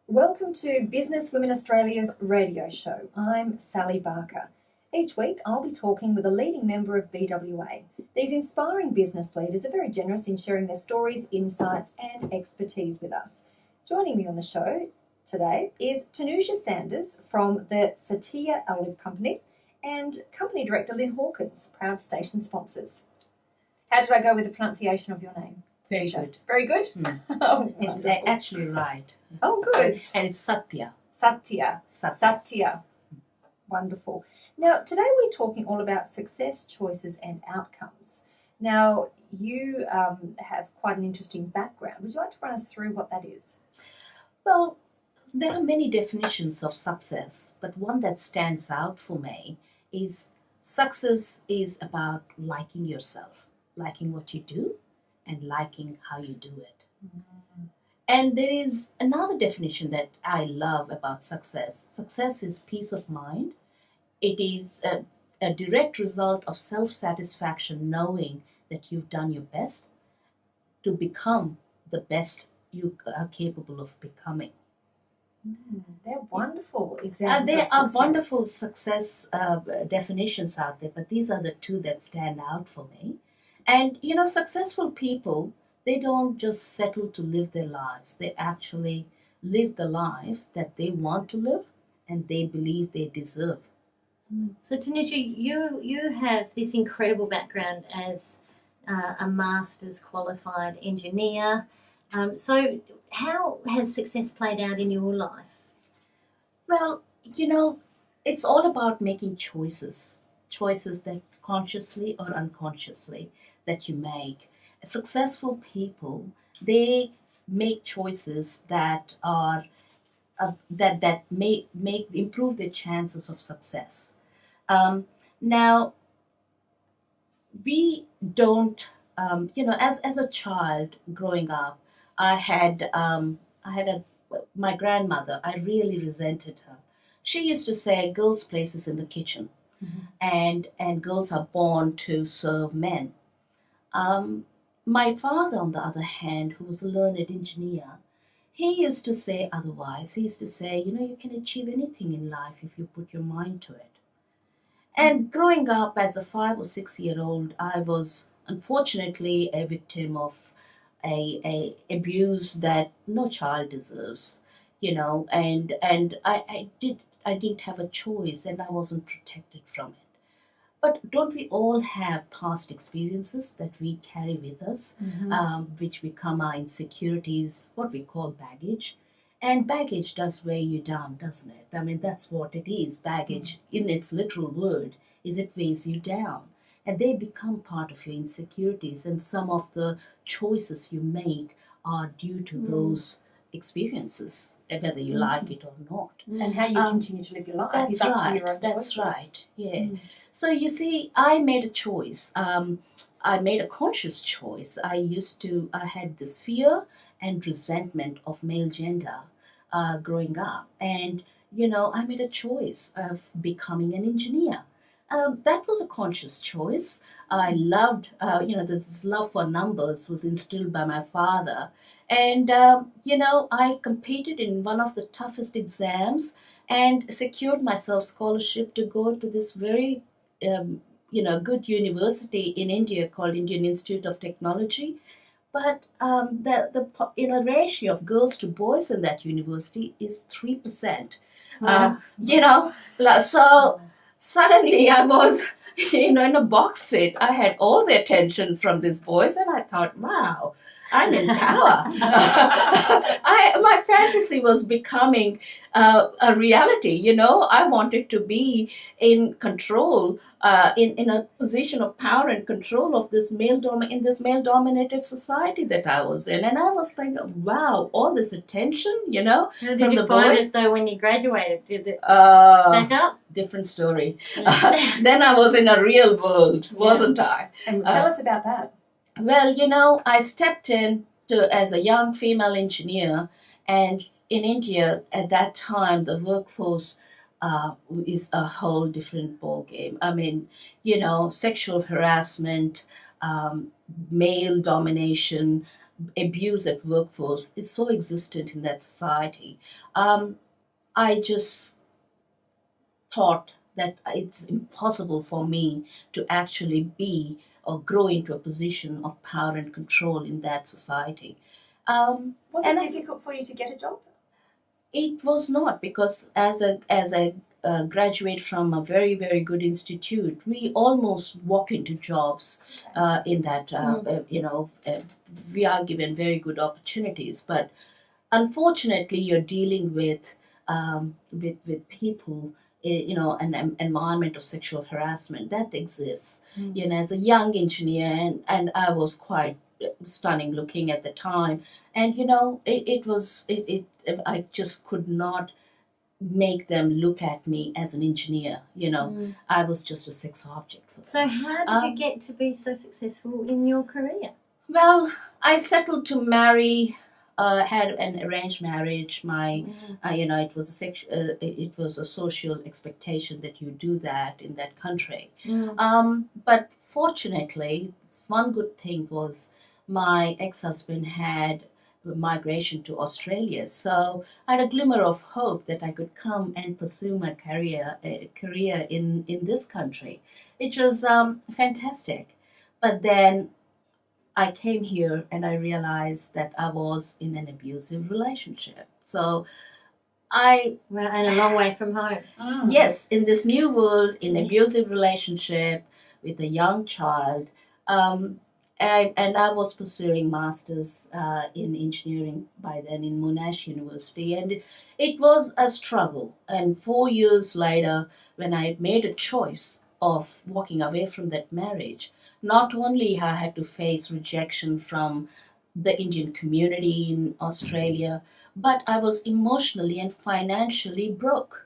Welcome to Business Women Australia's radio show. I'm Sally Barker. Each week I'll be talking with a leading member of BWA. These inspiring business leaders are very generous in sharing their stories, insights and expertise with us. Joining me on the show today is Tanuja Sanders from the Satya Olive Company and Company Director Lyn Hawkins, proud station sponsors. How did I go with the pronunciation of your name? Very good. Very good? Mm. Oh, It's wonderful. actually right. Oh, good. And it's Satya. Satya. Satya. Satya. Wonderful. Now, today we're talking all about success, choices, and outcomes. Now, you have quite an interesting background. Would you like to run us through what that is? Well, there are many definitions of success, but one that stands out for me is success is about liking yourself, liking what you do, and liking how you do it. And there is another definition that I love about success. Success is peace of mind. It is a direct result of self satisfaction, knowing that you've done your best to become the best you are capable of becoming. They're wonderful examples There of are success. wonderful success definitions out there, but these are the two that stand out for me. And successful people, they don't just settle to live their lives. They actually live the lives that they want to live and they believe they deserve. So Tanuja, you have this incredible background as a master's qualified engineer. So how has success played out in your life? Well, it's all about making choices that consciously or unconsciously that you make. Successful people, they make choices that are that make improve their chances of success. Now, we don't, as a child growing up, I had my grandmother. I really resented her. She used to say, "Girls' place is in the kitchen." And girls are born to serve men. My father, on the other hand, who was a learned engineer, he used to say otherwise. He used to say, you can achieve anything in life if you put your mind to it. And growing up as a 5 or 6 year old, I was unfortunately a victim of a abuse that no child deserves, and I didn't have a choice and I wasn't protected from it. But don't we all have past experiences that we carry with us, which become our insecurities, what we call baggage? And baggage does weigh you down, doesn't it? I mean, that's what it is. Baggage, in its literal word, is it weighs you down. And they become part of your insecurities. And some of the choices you make are due to those experiences, whether you like it or not. And how you continue to live your life That's is up to right. your own That's choices. right. Yeah. So you see, I made a choice. I made a conscious choice. I had this fear and resentment of male gender growing up, and I made a choice of becoming an engineer. That was a conscious choice. I loved, this love for numbers was instilled by my father. And, I competed in one of the toughest exams and secured myself scholarship to go to this very, good university in India called Indian Institute of Technology. But the ratio of girls to boys in that university is 3%. Wow. So suddenly I was, in a box seat. I had all the attention from these boys, and I thought, wow, I'm in power. My fantasy was becoming a reality. I wanted to be in control, in a position of power and control of this in this male dominated society that I was in, and I was like, wow, all this attention, How from did you the find boys. it though when you graduated? Did it Uh, stack up? different story. Then I was in a real world, wasn't I? And tell us about that. Well, I stepped in as a young female engineer, and in India at that time, the workforce is a whole different ballgame. I mean, sexual harassment, male domination, abuse at workforce is so existent in that society. I just thought that it's impossible for me to actually be or grow into a position of power and control in that society. Was And it I- difficult for you to get a job? It was not, because as a graduate from a very very good institute, we almost walk into jobs in that we are given very good opportunities, but unfortunately you're dealing with people, an environment of sexual harassment that exists. As a young engineer, and I was quite stunning looking at the time, and I just could not make them look at me as an engineer. I was just a sex object for them. So how did you get to be so successful in your career? Well, I settled to marry. Had an arranged marriage. It was it was a social expectation that you do that in that country. But fortunately, one good thing was my ex-husband had migration to Australia, so I had a glimmer of hope that I could come and pursue my career in this country, which was fantastic. But then I came here and I realized that I was in an abusive relationship. So Well, and a long way from home. yes, in this new world, in abusive relationship with a young child, and I was pursuing masters in engineering by then in Monash University, and it was a struggle. And 4 years later, when I made a choice of walking away from that marriage, not only I had to face rejection from the Indian community in Australia, but I was emotionally and financially broke.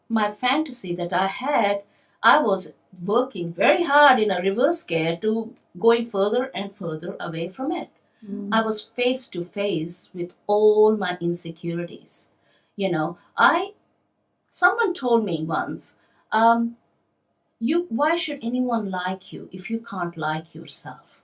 My fantasy that I had, I was working very hard in a reverse gear to going further and further away from it. I was face to face with all my insecurities. I someone told me once, why should anyone like you if you can't like yourself?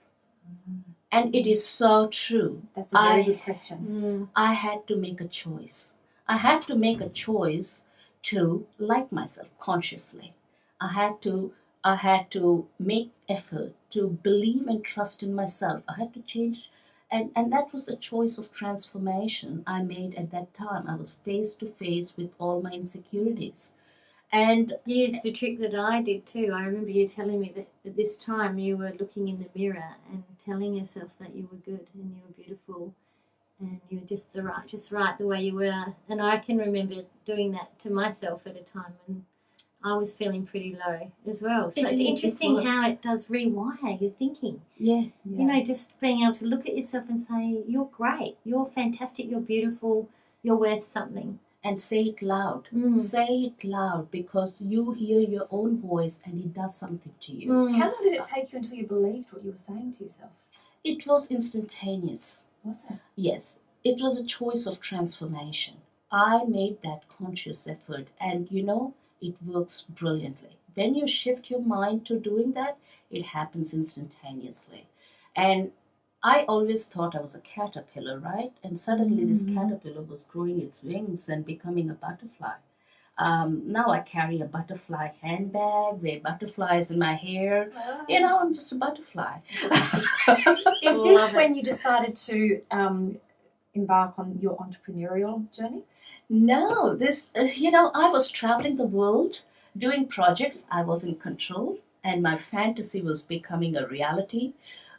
And it is so true. That's a very good question. I had to make a choice. I had to make a choice to like myself consciously. I had to make effort to believe and trust in myself. I had to change, and that was the choice of transformation I made at that time. I was face to face with all my insecurities. And You used the trick that I did too. I remember you telling me that at this time you were looking in the mirror and telling yourself that you were good and you were beautiful and you were just right the way you were. And I can remember doing that to myself at a time when I was feeling pretty low as well. So it's interesting how it does rewire your thinking. yeah, Just being able to look at yourself and say, you're great, you're fantastic, you're beautiful, you're worth something. and say it loud. Say it loud, because you hear your own voice and it does something to you. How long did it take you until you believed what you were saying to yourself? It was instantaneous. Was it? Yes, it was a choice of transformation. I made that conscious effort, and it works brilliantly. When you shift your mind to doing that, it happens instantaneously. And I always thought I was a caterpillar, right? And suddenly this caterpillar was growing its wings and becoming a butterfly. Now I carry a butterfly handbag, wear butterflies in my hair. I'm just a butterfly. Is this when you decided to embark on your entrepreneurial journey? No, I was traveling the world, doing projects. I was in control, and my fantasy was becoming a reality.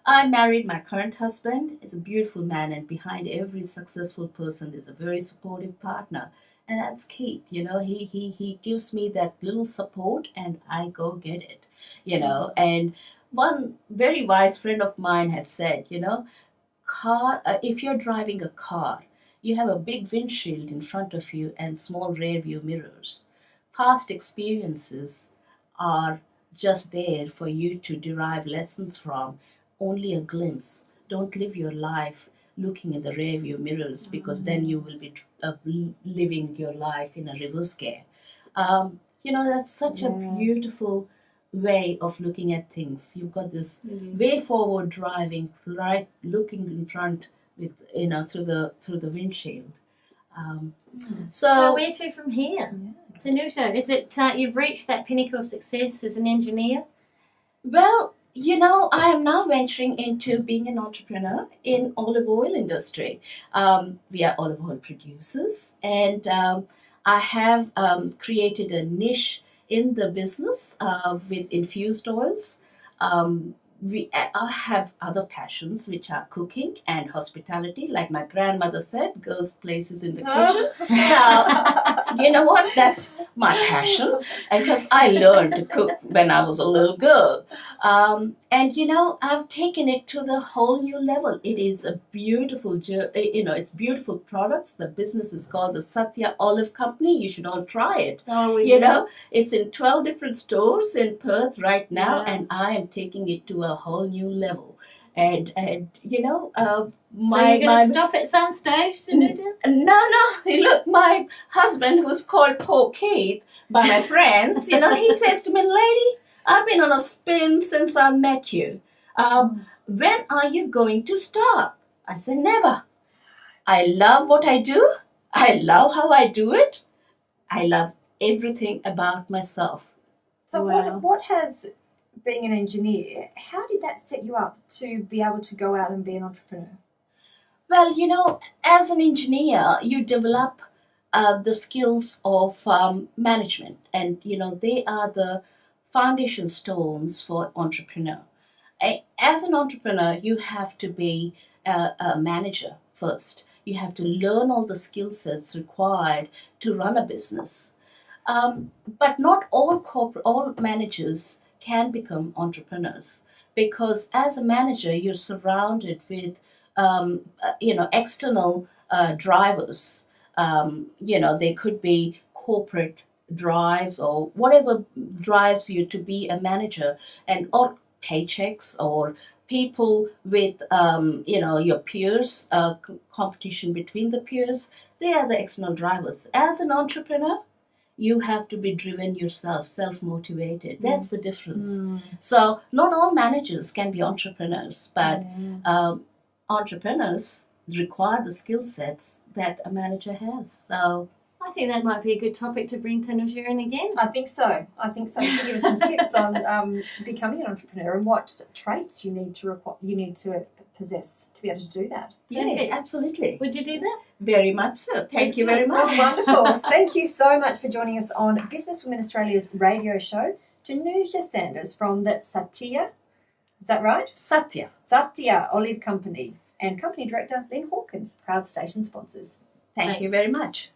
I married my current husband. He's a beautiful man, and behind every successful person is a very supportive partner. And that's Keith. He gives me that little support, and I go get it. And one very wise friend of mine had said, if you're driving a car, you have a big windshield in front of you and small rear view mirrors. Past experiences are just there for you to derive lessons from, only a glimpse. Don't live your life looking in the rear view mirrors, because then you will be living your life in a reverse gear. That's such a beautiful way of looking at things. You've got this way forward driving, right, looking in front with through the windshield. So where to from here? Tanuja, is it you've reached that pinnacle of success as an engineer? Well, I am now venturing into being an entrepreneur in olive oil industry. We are olive oil producers, and I have created a niche in the business with infused oils. I have other passions, which are cooking and hospitality. Like my grandmother said, girls' places in the kitchen. You know what? That's my passion, because I learned to cook when I was a little girl. And I've taken it to the whole new level. It is a beautiful, it's beautiful products. The business is called the Satya Olive Company. You should all try it. Oh, yeah. It's in 12 different stores in Perth right now, and I am taking it to a whole new level. And so you're going to stop at some stage, Tanuja? No. Look, my husband, who's called Poor Keith by my friends, he says to me, "Lady, I've been on a spin since I met you. When are you going to stop?" I said, "Never. I love what I do. I love how I do it. I love everything about myself." So what has being an engineer, how did that set you up to be able to go out and be an entrepreneur? Well, as an engineer, you develop the skills of management, and they are the foundation stones for entrepreneur. As an entrepreneur, you have to be a manager first. You have to learn all the skill sets required to run a business. But not all managers can become entrepreneurs, because as a manager, you're surrounded with external drivers. They could be corporate drives or whatever drives you to be a manager, or paychecks, or people with your peers, competition between the peers. They are the external drivers. As an entrepreneur, you have to be driven yourself, self-motivated. That's the difference. So not all managers can be entrepreneurs, but entrepreneurs require the skill sets that a manager has. So I think that might be a good topic to bring Tanuja in again. I think so. You should give us some tips on becoming an entrepreneur and what traits you need to possess to be able to do that. Yeah, absolutely. Would you do that? Very much so. Thank you very much. Wonderful. Thank you so much for joining us on Business Women Australia's radio show. Tanuja Sanders from the Satya, is that right? Satya Olive Company, and Company Director Lyn Hawkins, proud station sponsors. Thank you very much.